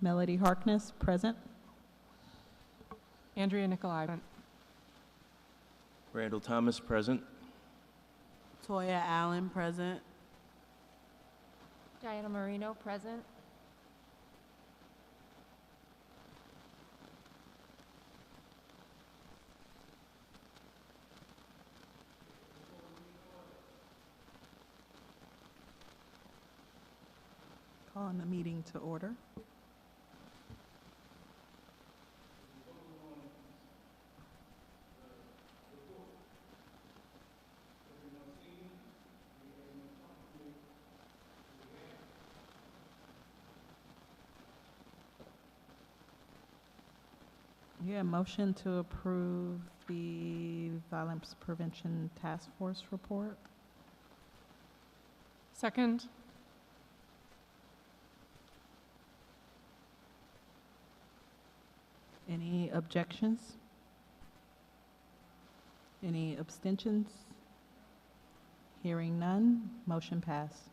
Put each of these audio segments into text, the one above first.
Melody Harkness, present. Andrea Nicolai. Randall Thomas, present. Toya Allen, present. Diana Marino, present. Calling the meeting to order. Yeah, motion to approve the Violence Prevention Task Force report. Second. Any objections? Any abstentions? Hearing none, motion passed.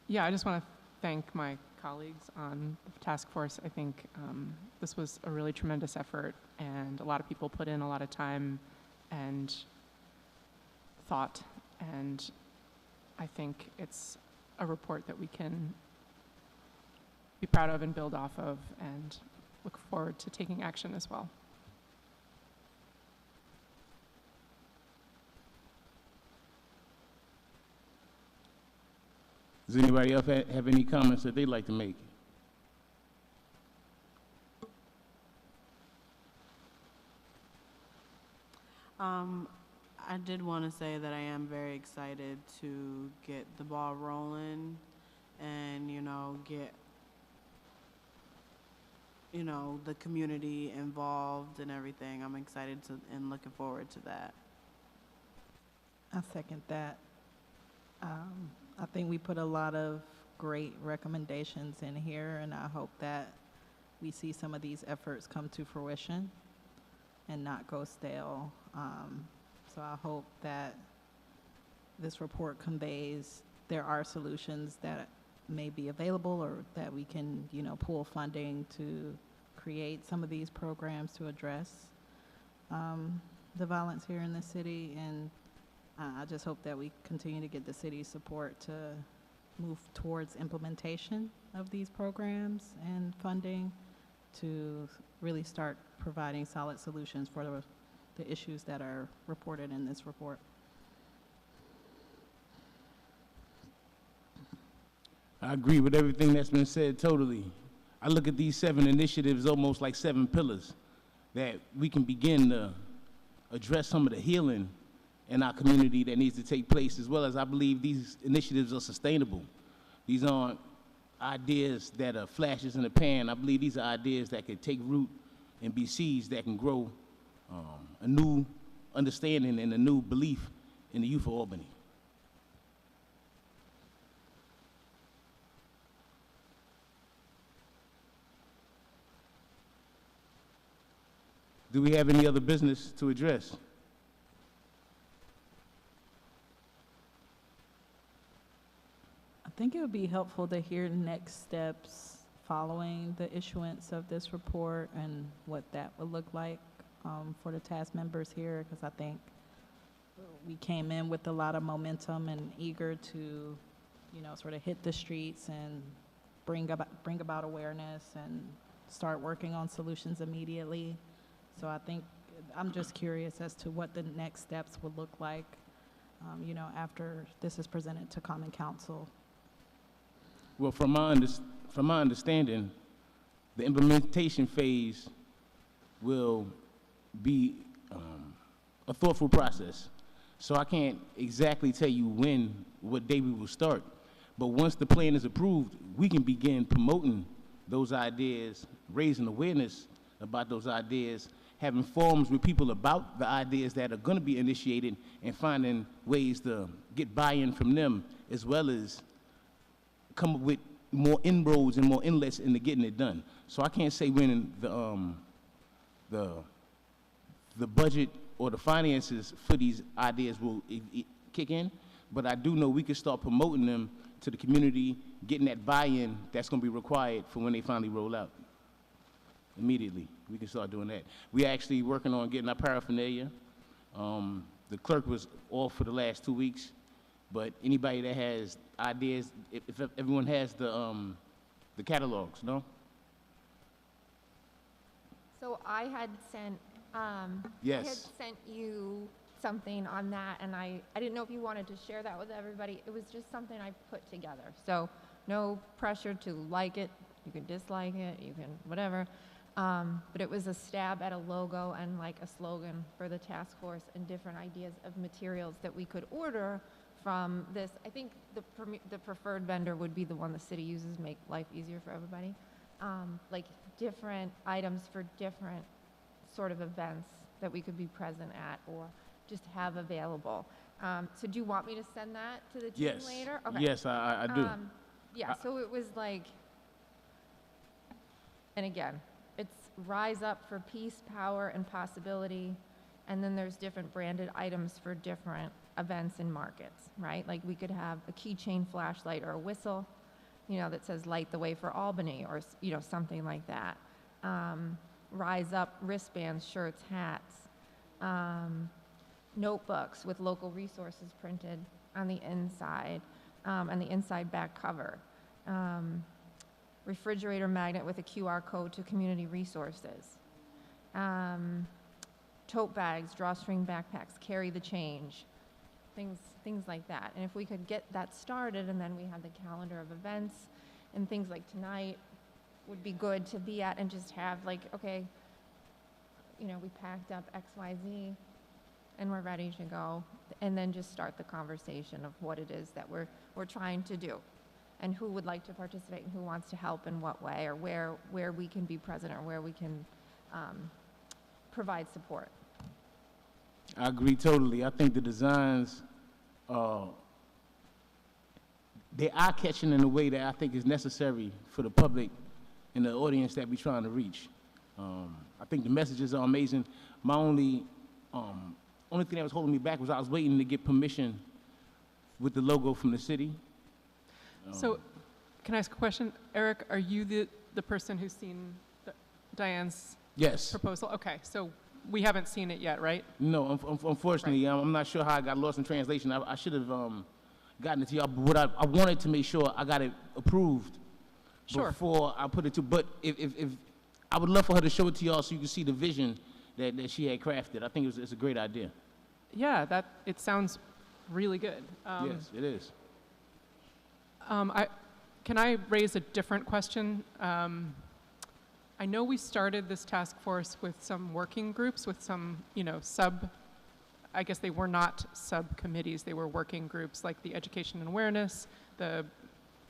Yeah, I just want to thank my colleagues on the task force. I think this was a really tremendous effort, and a lot of people put in a lot of time and thought, and I think it's a report that we can be proud of and build off of, and look forward to taking action as well. Does anybody else have any comments that they'd like to make? I did want to say that I am very excited to get the ball rolling and, get, the community involved and everything. I'm excited and looking forward to that. I second that. I think we put a lot of great recommendations in here, and I hope that we see some of these efforts come to fruition and not go stale. So I hope that this report conveys there are solutions that may be available, or that we can, pull funding to create some of these programs to address the violence here in the city. And I just hope that we continue to get the city's support to move towards implementation of these programs and funding to really start providing solid solutions for the issues that are reported in this report. I agree with everything that's been said totally. I look at these 7 initiatives almost like 7 pillars that we can begin to address some of the healing in our community that needs to take place, as well as I believe these initiatives are sustainable. These aren't ideas that are flashes in the pan. I believe these are ideas that can take root and be seeds that can grow a new understanding and a new belief in the youth of Albany. Do we have any other business to address? I think it would be helpful to hear the next steps following the issuance of this report and what that would look like for the task members here, because I think we came in with a lot of momentum and eager to, sort of hit the streets and bring about awareness and start working on solutions immediately. So I think, I'm just curious as to what the next steps would look like, after this is presented to Common Council. Well, from my understanding, the implementation phase will be a thoughtful process. So I can't exactly tell you what day we will start. But once the plan is approved, we can begin promoting those ideas, raising awareness about those ideas, having forums with people about the ideas that are going to be initiated, and finding ways to get buy-in from them, as well as come up with more inroads and more inlets into getting it done. So I can't say when the budget or the finances for these ideas will kick in, but I do know we can start promoting them to the community, getting that buy-in that's going to be required for when they finally roll out. Immediately, we can start doing that. We're actually working on getting our paraphernalia. The clerk was off for the last 2 weeks, but anybody that has ideas, if everyone has the catalogs, no? So I had sent, Yes. I had sent you something on that, and I didn't know if you wanted to share that with everybody. It was just something I put together. So no pressure to like it. You can dislike it, you can whatever. But it was a stab at a logo and like a slogan for the task force and different ideas of materials that we could order from this. I think the preferred vendor would be the one the city uses, make life easier for everybody. Like different items for different sort of events that we could be present at or just have available. So do you want me to send that to the team Yes. later? Okay. Yes, I do. Yeah, so it was like, and again, it's Rise Up for Peace, Power, and Possibility, and then there's different branded items for different events and markets, right? Like we could have a keychain flashlight or a whistle, that says Light the Way for Albany, or, something like that. Rise Up wristbands, shirts, hats, notebooks with local resources printed on the inside, and the inside back cover. Refrigerator magnet with a QR code to community resources. Tote bags, drawstring backpacks, carry the change, things like that. And if we could get that started, and then we have the calendar of events and things like tonight would be good to be at, and just have like, okay, we packed up XYZ and we're ready to go, and then just start the conversation of what it is that we're trying to do, and who would like to participate, and who wants to help in what way, or where we can be present, or where we can provide support. I agree totally. I think the designs, they are catching in a way that I think is necessary for the public and the audience that we're trying to reach. I think the messages are amazing. My only thing that was holding me back was I was waiting to get permission with the logo from the city. So, can I ask a question? Eric, are you the person who's seen Diane's Yes. proposal? Okay, so we haven't seen it yet, right? No, unfortunately, I'm not sure how I got lost in translation. I should have gotten it to y'all, but I wanted to make sure I got it approved Sure. before I put it to. But if I would love for her to show it to y'all so you can see the vision that she had crafted. I think it's a great idea. Yeah, it sounds really good. Yes, it is. Can I raise a different question? I know we started this task force with some working groups, with some, I guess they were not subcommittees, they were working groups, like the education and awareness, the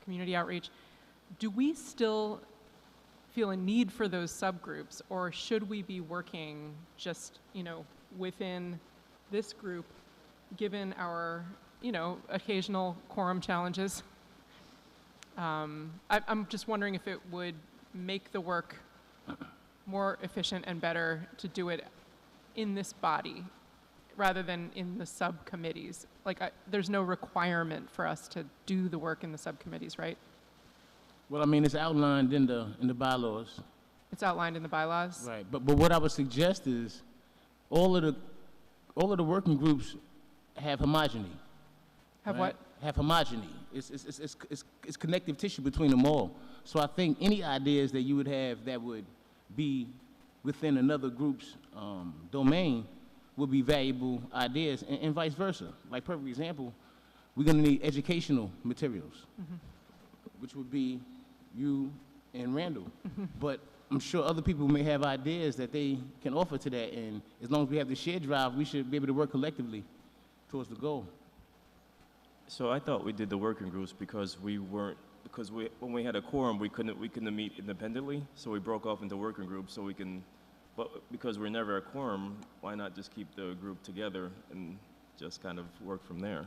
community outreach. Do we still feel a need for those subgroups, or should we be working just, within this group, given our, occasional quorum challenges? I'm just wondering if it would make the work more efficient and better to do it in this body rather than in the subcommittees. Like, there's no requirement for us to do the work in the subcommittees, right? Well, I mean, it's outlined in the bylaws. It's outlined in the bylaws. Right. But what I would suggest is all of the working groups have homogeny. Have right? what? Have homogeny. It's connective tissue between them all. So I think any ideas that you would have that would be within another group's domain would be valuable ideas, and vice versa. Like, perfect example, we're gonna need educational materials, which would be you and Randall. But I'm sure other people may have ideas that they can offer to that, and as long as we have the shared drive, we should be able to work collectively towards the goal. So I thought we did the working groups because when we had a quorum, we couldn't meet independently, so we broke off into working groups so we can, but because we're never a quorum, why not just keep the group together and just kind of work from there?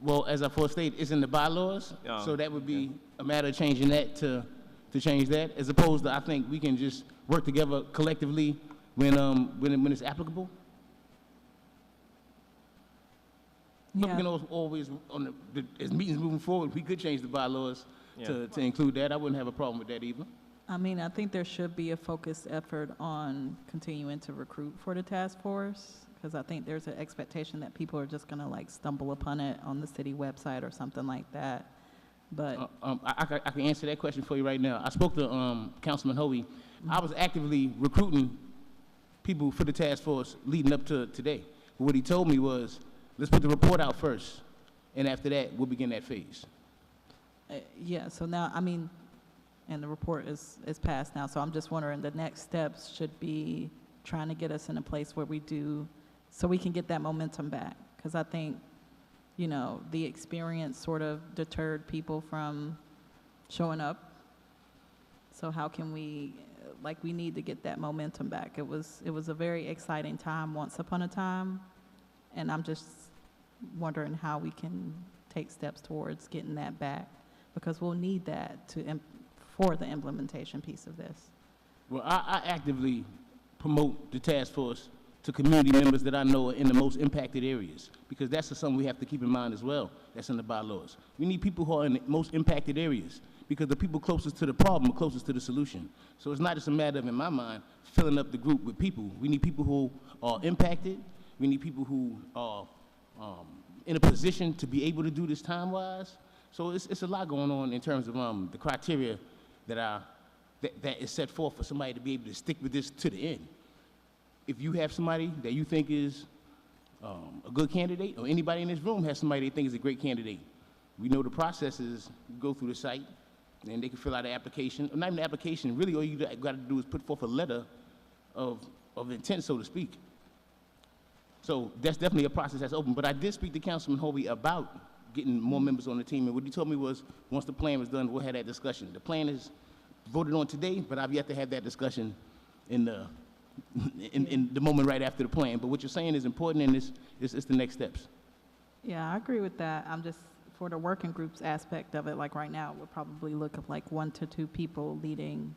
Well, as I stated, it's in the bylaws, Yeah, so that would be okay. a matter of changing that to change that, as opposed to, I think we can just work together collectively when it's applicable. But we Yeah. can always, as meetings moving forward, we could change the bylaws Yeah. to include that. I wouldn't have a problem with that either. I mean, I think there should be a focused effort on continuing to recruit for the task force, because I think there's an expectation that people are just gonna like stumble upon it on the city website or something like that. But, I can answer that question for you right now. I spoke to Councilman Hovey. I was actively recruiting people for the task force leading up to today. But what he told me was, let's put the report out first, and after that, we'll begin that phase. yeah, so now, I mean, and the report is passed now, so I'm just wondering, the next steps should be trying to get us in a place where we do, so we can get that momentum back. Because I think, you know, the experience sort of deterred people from showing up. So how can we, like, we need to get that momentum back. It was a very exciting time once upon a time, and I'm just wondering how we can take steps towards getting that back, because we'll need that for the implementation piece of this. Well, I actively promote the task force to community members that I know are in the most impacted areas, because that's something we have to keep in mind as well. That's in the bylaws. We need people who are in the most impacted areas, because the people closest to the problem are closest to the solution. So it's not just a matter of, in my mind, filling up the group with people. We need people who are impacted. We need people who are in a position to be able to do this time-wise. So it's a lot going on in terms of the criteria that is set forth for somebody to be able to stick with this to the end. If you have somebody that you think is a good candidate, or anybody in this room has somebody they think is a great candidate, we know the process is you go through the site, and they can fill out an application. Or not even an application, really all you got to do is put forth a letter of intent, so to speak. So that's definitely a process that's open. But I did speak to Councilman Hovey about getting more members on the team, and what he told me was, once the plan was done, we'll have that discussion. The plan is voted on today, but I've yet to have that discussion in the moment right after the plan. But what you're saying is important, and it's the next steps. Yeah, I agree with that. I'm just, for the working groups aspect of it, like right now, we'll probably look at like 1 to 2 people leading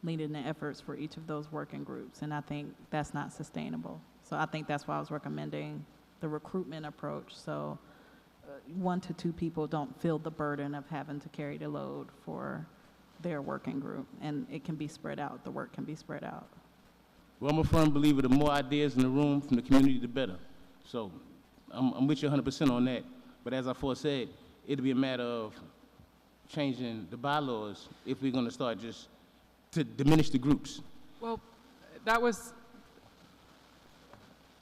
the efforts for each of those working groups, and I think that's not sustainable. So I think that's why I was recommending the recruitment approach. So 1 to 2 people don't feel the burden of having to carry the load for their working group, and it can be spread out. The work can be spread out. Well, I'm a firm believer the more ideas in the room from the community, the better. So I'm with you 100% on that. But as I said, it'll be a matter of changing the bylaws if we're going to start just to diminish the groups. Well, that was,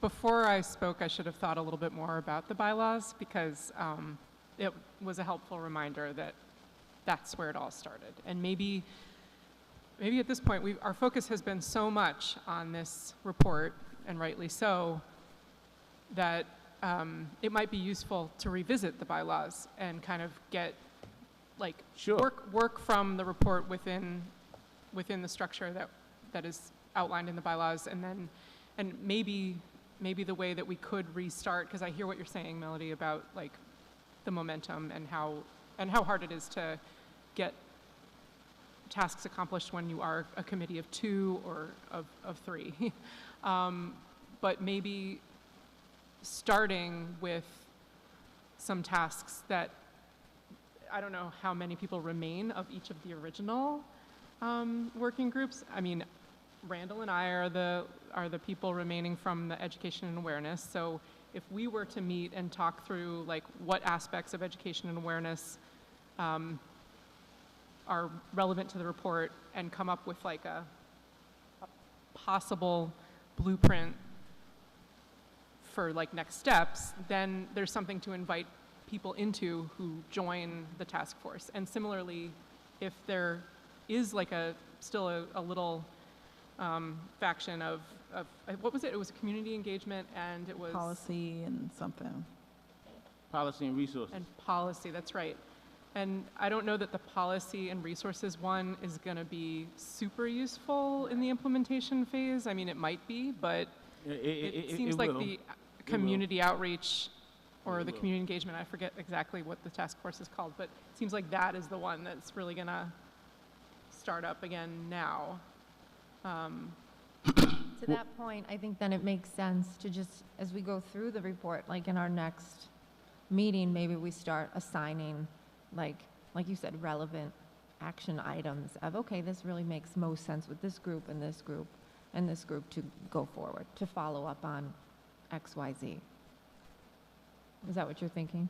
before I spoke, I should have thought a little bit more about the bylaws, because it was a helpful reminder that that's where it all started. And maybe at this point, our focus has been so much on this report, and rightly so, that it might be useful to revisit the bylaws and kind of get, like, Sure. work from the report within the structure that is outlined in the bylaws, and maybe the way that we could restart, because I hear what you're saying, Melody, about like the momentum and how hard it is to get tasks accomplished when you are a committee of 2 or of 3. But maybe starting with some tasks that, I don't know how many people remain of each of the original working groups. I mean, Randall and I are the people remaining from the education and awareness. So if we were to meet and talk through like what aspects of education and awareness are relevant to the report and come up with like a possible blueprint for like next steps, then there's something to invite people into who join the task force. And similarly, if there is like still a little faction of what was it? It was community engagement and it was Policy and something. Policy and resources. and policy, that's right. And I don't know that the policy and resources one is going to be super useful in the implementation phase. I mean, it might be, but it seems like will. the community outreach or It the will. community engagement, I forget exactly what the task force is called, but it seems like that is the one that's really going to start up again now. To that point, I think then it makes sense to just, as we go through the report, like in our next meeting, maybe we start assigning, like you said, relevant action items of, okay, this really makes most sense with this group and this group and this group to go forward, to follow up on X, Y, Z. Is that what you're thinking?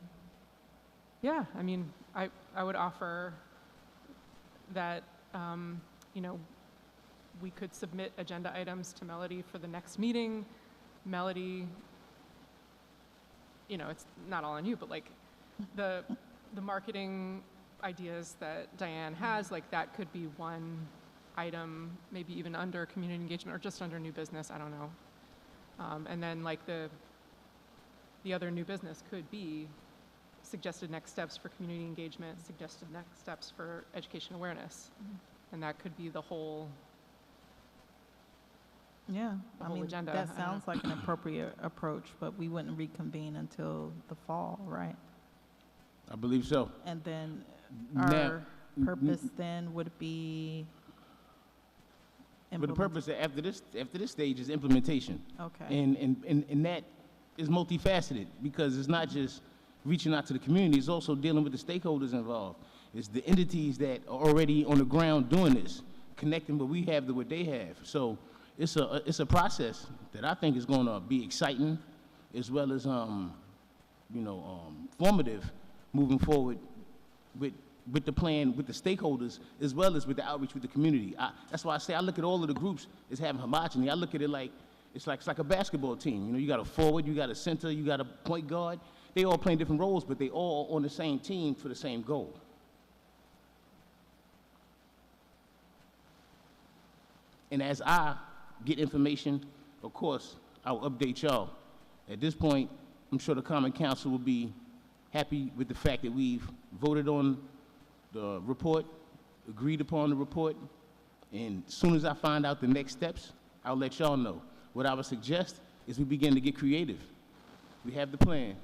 Yeah, I mean, I would offer that, you know, we could submit agenda items to Melody for the next meeting. Melody, you know, it's not all on you, but like the marketing ideas that Diane has, like that could be one item, maybe even under community engagement or just under new business, I don't know. And then like the other new business could be suggested next steps for community engagement, suggested next steps for education awareness. And that could be the whole, Yeah, The I whole mean, agenda, I that don't sounds like an appropriate approach, but we wouldn't reconvene until the fall, right? I believe so. And then Now, our purpose then would be. But the implement- purpose after this stage is implementation. Okay, And that is multifaceted because it's not just reaching out to the community, it's also dealing with the stakeholders involved. It's the entities that are already on the ground doing this, connecting what we have to what they have. So it's a process that I think is going to be exciting as well as formative moving forward with the plan, with the stakeholders, as well as with the outreach with the community. That's why I say I look at all of the groups as having homogeny. I look at it like it's like a basketball team. You know, you got a forward, you got a center, you got a point guard. They all playing different roles, but they all on the same team for the same goal. And as I get information, of course, I'll update y'all. At this point, I'm sure the Common Council will be happy with the fact that we've voted on the report, agreed upon the report, and as soon as I find out the next steps, I'll let y'all know. What I would suggest is we begin to get creative. We have the plan.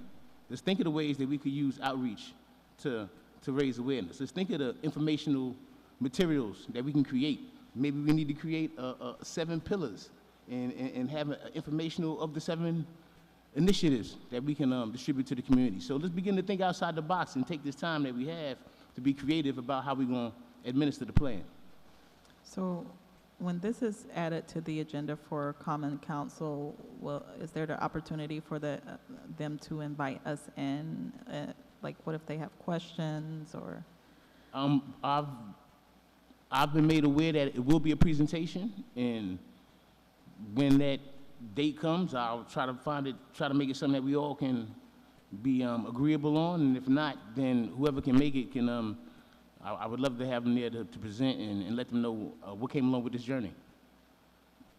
Let's think of the ways that we could use outreach to raise awareness. Let's think of the informational materials that we can create. Maybe we need to create 7 pillars and have informational of the 7 initiatives that we can distribute to the community. So let's begin to think outside the box and take this time that we have to be creative about how we're going to administer the plan. so when this is added to the agenda for Common Council, is there the opportunity for them to invite us in? Like, what if they have questions or? I've been made aware that it will be a presentation, and when that date comes, I'll try to make it something that we all can be agreeable on, and if not, then whoever can make it can, I would love to have them there to present and let them know what came along with this journey.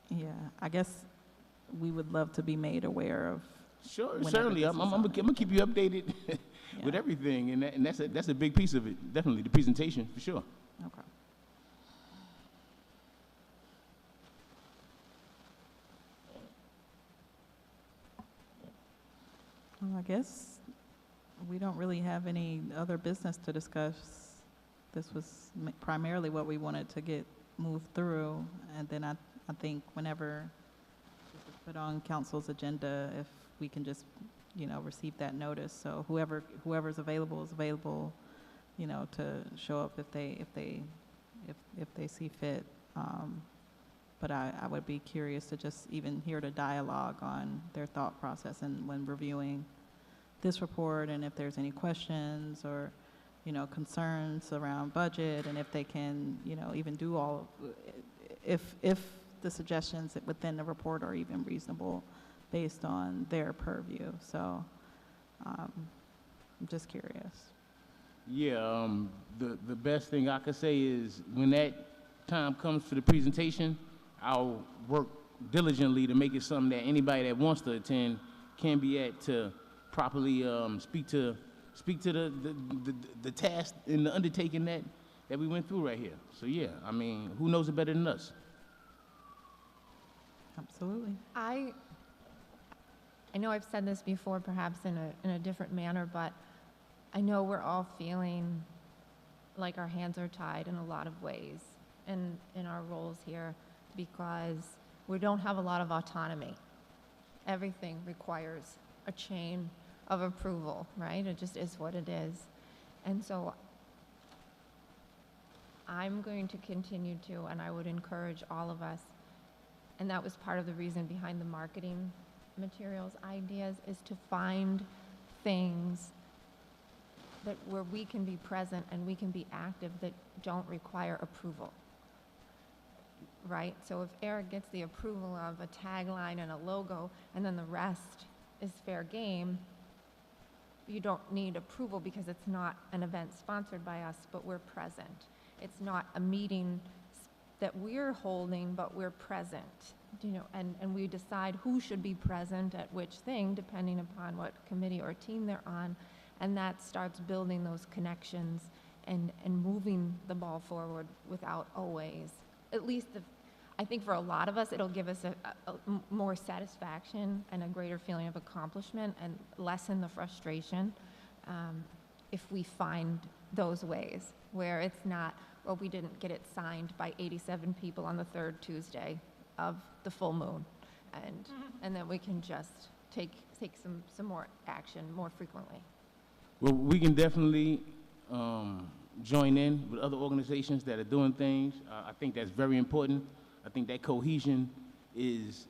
Yeah, I guess we would love to be made aware of. Sure, Whenever certainly. this I'm is on. gonna keep you updated with Yeah. everything, and that's a big piece of it, definitely, the presentation, for sure. Okay. Well, I guess we don't really have any other business to discuss. This was primarily what we wanted to get moved through, and then I think whenever this is put on council's agenda, if we can just, receive that notice. So whoever's available is available, to show up if they see fit. But I would be curious to just even hear the dialogue on their thought process and when reviewing this report, and if there's any questions or, concerns around budget, and if they can, even do all, if the suggestions within the report are even reasonable based on their purview. So I'm just curious. Yeah, the best thing I could say is when that time comes for the presentation, I'll work diligently to make it something that anybody that wants to attend can be at, to properly speak to the task and the undertaking that we went through right here. So yeah, I mean, who knows it better than us? Absolutely. I know I've said this before, perhaps in a different manner, but I know we're all feeling like our hands are tied in a lot of ways in our roles here, because we don't have a lot of autonomy. Everything requires a chain of approval, right? It just is what it is. And so I'm going to continue to, and I would encourage all of us, and that was part of the reason behind the marketing materials ideas, is to find things that where we can be present and we can be active that don't require approval, right? So if Eric gets the approval of a tagline and a logo, and then the rest is fair game, you don't need approval because it's not an event sponsored by us, but we're present. It's not a meeting that we're holding, but we're present, and we decide who should be present at which thing, depending upon what committee or team they're on, and that starts building those connections and moving the ball forward without always, at least I think for a lot of us, it'll give us a more satisfaction and a greater feeling of accomplishment and lessen the frustration if we find those ways where it's not, well, we didn't get it signed by 87 people on the third Tuesday of the full moon, and then we can just take some more action more frequently. Well, we can definitely join in with other organizations that are doing things. I think that's very important. I think that cohesion is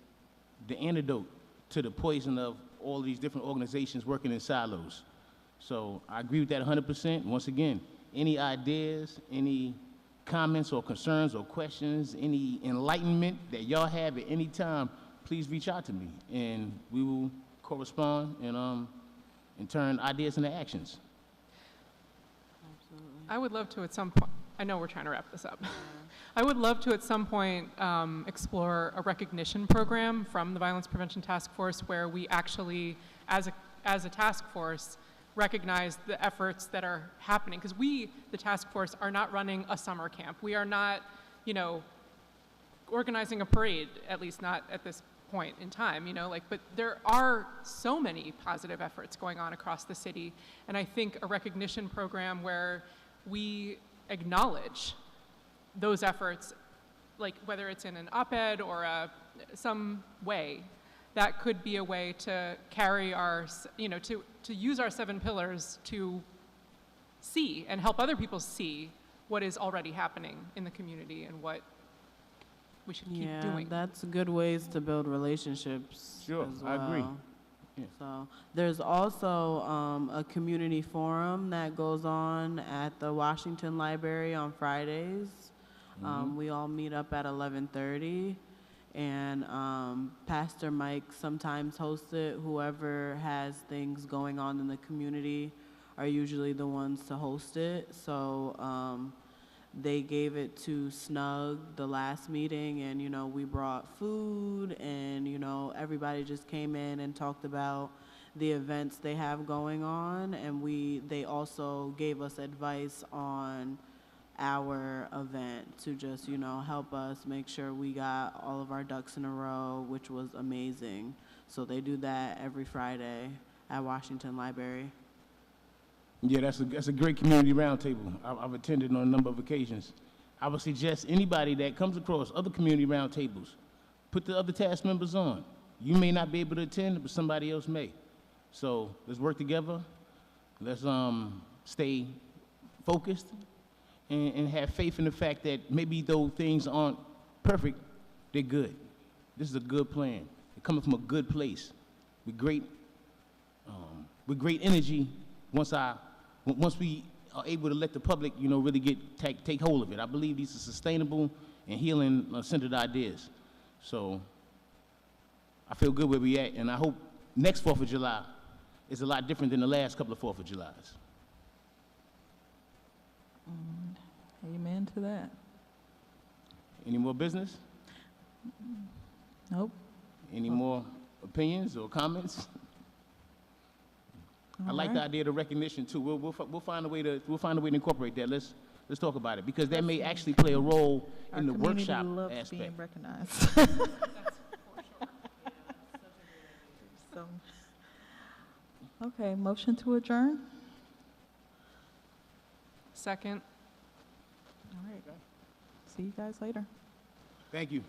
the antidote to the poison of all these different organizations working in silos. So I agree with that 100%. Once again, any ideas, any comments or concerns or questions, any enlightenment that y'all have at any time, please reach out to me, and we will correspond and turn ideas into actions. Absolutely. I would love to at some point, I know we're trying to wrap this up. I would love to at some point explore a recognition program from the Violence Prevention Task Force where we actually, as a task force, recognize the efforts that are happening. Because we, the task force, are not running a summer camp. We are not, organizing a parade, at least not at this point in time, but there are so many positive efforts going on across the city. And I think a recognition program where we acknowledge those efforts, like whether it's in an op-ed or some way, that could be a way to carry our, to use our 7 pillars to see and help other people see what is already happening in the community and what we should keep doing. That's good ways to build relationships. Sure, as well. I agree. Yeah. So there's also a community forum that goes on at the Washington Library on Fridays. We all meet up at 11:30, and Pastor Mike sometimes hosts it. Whoever has things going on in the community are usually the ones to host it. So they gave it to Snug the last meeting, and we brought food, and everybody just came in and talked about the events they have going on, and they also gave us advice on our event to just help us make sure we got all of our ducks in a row, which was amazing. So they do that every Friday at Washington Library. Yeah, that's a great community roundtable. I've attended on a number of occasions. I would suggest anybody that comes across other community roundtables, put the other task members on. You may not be able to attend, but somebody else may. So let's work together. Let's stay focused and have faith in the fact that maybe though things aren't perfect, they're good. This is a good plan. They're coming from a good place with great energy. Once we are able to let the public, really take hold of it. I believe these are sustainable and healing centered ideas. So I feel good where we at, and I hope next 4th of July is a lot different than the last couple of 4th of Julys. Amen to that. Any more business? Nope. Any more opinions or comments? I like the idea of the recognition too. We'll find a way to incorporate that. Let's talk about it, because that may actually play a role in the workshop Our community loves aspect. being recognized. So, okay, motion to adjourn? Second. All right. See you guys later. Thank you.